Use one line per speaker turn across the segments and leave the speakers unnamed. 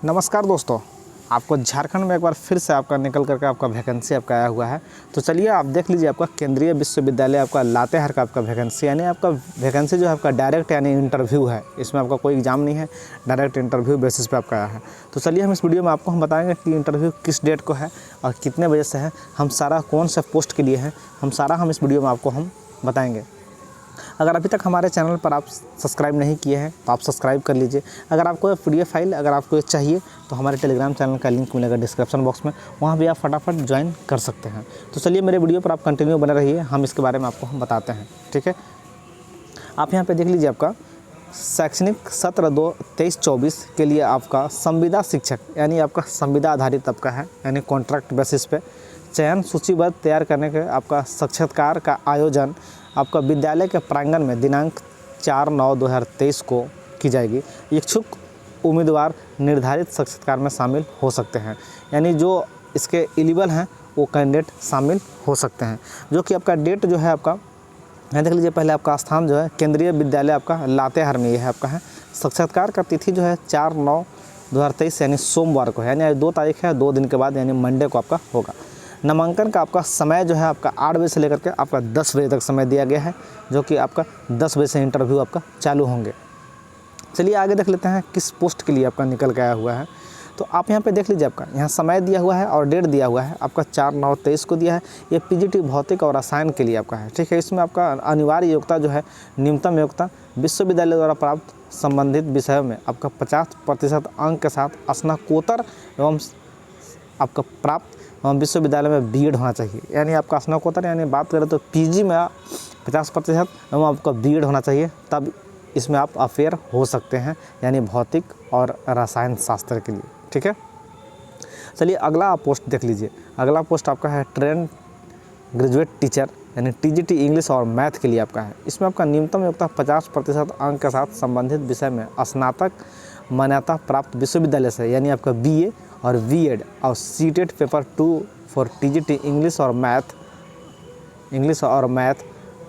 नमस्कार दोस्तों, आपको झारखंड में एक बार फिर से आपका निकल करके आपका वैकेंसी आपका आया हुआ है। तो चलिए आप देख लीजिए, आपका केंद्रीय विश्वविद्यालय आपका लातेहार का आपका वैकेंसी, यानी आपका वैकेंसी जो है आपका डायरेक्ट यानी इंटरव्यू है। इसमें आपका कोई एग्जाम नहीं है, डायरेक्ट इंटरव्यू बेसिस पे आपका आया है। तो चलिए हम इस वीडियो में आपको हम बताएंगे कि इंटरव्यू किस डेट को है और कितने बजे से है, हम सारा कौन से पोस्ट के लिए है, हम इस वीडियो में आपको हम बताएँगे। अगर अभी तक हमारे चैनल पर आप सब्सक्राइब नहीं किए हैं तो आप सब्सक्राइब कर लीजिए। अगर आपको PDF फाइल अगर आपको ये चाहिए तो हमारे टेलीग्राम चैनल का लिंक मिलेगा डिस्क्रिप्शन बॉक्स में, वहाँ भी आप फटाफट ज्वाइन कर सकते हैं। तो चलिए मेरे वीडियो पर आप कंटिन्यू बने रहिए, हम इसके बारे में आपको हम बताते हैं। ठीक है, आप यहाँ पर देख लीजिए, आपका शैक्षणिक सत्र 23-24 के लिए आपका संविदा शिक्षक यानी आपका संविदा आधारित आपका है, यानी कॉन्ट्रैक्ट बेसिस पे चयन सूचीबद्ध तैयार करने के आपका साक्षात्कार का आयोजन आपका विद्यालय के प्रांगण में दिनांक 4/9/2023 को की जाएगी। इच्छुक उम्मीदवार निर्धारित साक्षात्कार में शामिल हो सकते हैं, यानी जो इसके एलिजिबल हैं वो कैंडिडेट शामिल हो सकते हैं। जो कि आपका डेट जो है आपका यहाँ देख लीजिए, पहले आपका स्थान जो है केंद्रीय विद्यालय आपका लातेहार में ये है आपका है। साक्षात्कार का तिथि जो है 4/9/2023 यानी सोमवार को है, यानी 2 तारीख है, 2 दिन के बाद यानी मंडे को आपका होगा। नामांकन का आपका समय जो है आपका 8 बजे से लेकर के आपका 10 बजे तक समय दिया गया है, जो कि आपका 10 बजे से इंटरव्यू आपका चालू होंगे। चलिए आगे देख लेते हैं किस पोस्ट के लिए आपका निकल के आया हुआ है। तो आप यहाँ पे देख लीजिए, आपका यहाँ समय दिया हुआ है और डेट दिया हुआ है, आपका 4/9/23 को दिया है। ये PGT भौतिक और रसायन के लिए आपका है। ठीक है, इसमें आपका अनिवार्य योग्यता जो है, न्यूनतम योग्यता विश्वविद्यालय द्वारा प्राप्त संबंधित विषयों में आपका 50% अंक के साथ स्नातकोत्तर एवं आपका प्राप्त विश्वविद्यालय में B.Ed होना चाहिए। यानी आपका स्नातकोत्तर यानी बात करें तो PG में 50% एवं आपका B.Ed होना चाहिए, तब इसमें आप अफेयर हो सकते हैं, यानी भौतिक और रसायन शास्त्र के लिए। ठीक है, चलिए अगला आप पोस्ट देख लीजिए। अगला पोस्ट आपका है ट्रेंड ग्रेजुएट टीचर यानी TGT इंग्लिश और मैथ के लिए आपका है। इसमें आपका न्यूनतम योग्यता 50% अंक के साथ संबंधित विषय में स्नातक मान्यता प्राप्त विश्वविद्यालय से, यानी आपका BA और B.Ed और CTET paper 2 for TGT English और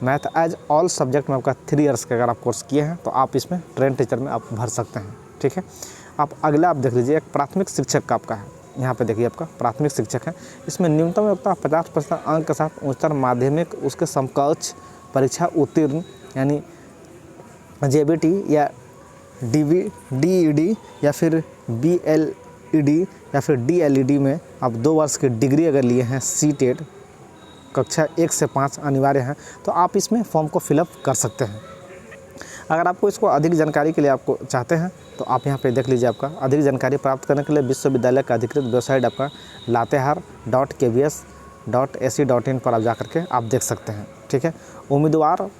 मैथ एज ऑल सब्जेक्ट में आपका 3 इयर्स का अगर आप कोर्स किए हैं तो आप इसमें ट्रेंड टीचर में आप भर सकते हैं। ठीक है, आप अगला आप देख लीजिए, एक प्राथमिक शिक्षक का आपका है। यहाँ पे देखिए आपका प्राथमिक शिक्षक है। इसमें न्यूनतम योग्यता 50% अंक के साथ उच्चतर माध्यमिक उसके समकक्ष परीक्षा उत्तीर्ण, यानी JBT या DED या फिर BLED या फिर DLED में आप 2 वर्ष की डिग्री अगर लिए हैं, CTET कक्षा 1 से 5 अनिवार्य हैं, तो आप इसमें फॉर्म को फिलअप कर सकते हैं। अगर आपको इसको अधिक जानकारी के लिए आपको चाहते हैं तो आप यहाँ पे देख लीजिए, आपका अधिक जानकारी प्राप्त करने के लिए विश्वविद्यालय का अधिकृत वेबसाइट आपका latehaar.kbs.ac.in पर आप जा करके आप देख सकते हैं। ठीक है, उम्मीदवार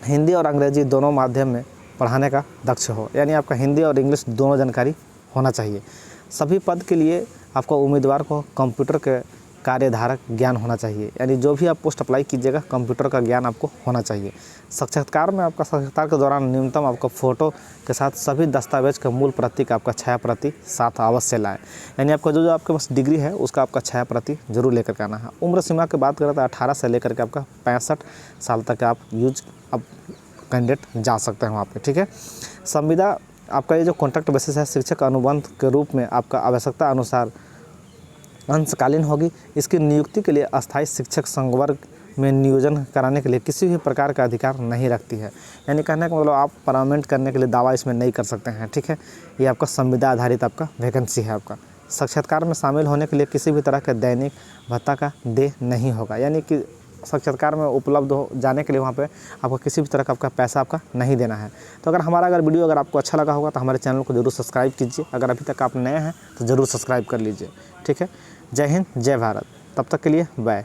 हिंदी और अंग्रेजी दोनों माध्यम में पढ़ाने का दक्ष हो, यानी आपका हिंदी और इंग्लिश दोनों जानकारी होना चाहिए। सभी पद के लिए आपको उम्मीदवार को कंप्यूटर के कार्यधारक ज्ञान होना चाहिए, यानी जो भी आप पोस्ट अप्लाई कीजिएगा कंप्यूटर का ज्ञान आपको होना चाहिए। साक्षात्कार में आपका साक्षात्कार के दौरान न्यूनतम आपका फ़ोटो के साथ सभी दस्तावेज का मूल प्रति का आपका छाया प्रति साथ अवश्य लाएँ, यानी आपका जो आपके पास डिग्री है उसका आपका छाया प्रति जरूर लेकर के आना है। उम्र सीमा की बात करें तो 18 से लेकर के आपका 65 साल तक आप कैंडिडेट जा सकते हैं वहाँ पे। ठीक है, संविदा आपका ये जो कॉन्ट्रैक्ट बेसिस है, शिक्षक अनुबंध के रूप में आपका आवश्यकता अनुसार अंशकालीन होगी। इसकी नियुक्ति के लिए अस्थायी शिक्षक संवर्ग में नियोजन कराने के लिए किसी भी प्रकार का अधिकार नहीं रखती है, यानी कहने का मतलब आप परमानेंट करने के लिए दावा इसमें नहीं कर सकते हैं। ठीक है, ये आपका संविदा आधारित आपका वैकेंसी है। आपका साक्षात्कार में शामिल होने के लिए किसी भी तरह के दैनिक भत्ता का देय नहीं होगा, यानी कि साक्षात्कार में उपलब्ध हो जाने के लिए वहाँ पे आपको किसी भी तरह का आपका पैसा आपका नहीं देना है। तो अगर वीडियो अगर आपको अच्छा लगा होगा तो हमारे चैनल को जरूर सब्सक्राइब कीजिए। अगर अभी तक आप नए हैं तो ज़रूर सब्सक्राइब कर लीजिए। ठीक है, जय हिंद, जय भारत। तब तक के लिए बाय।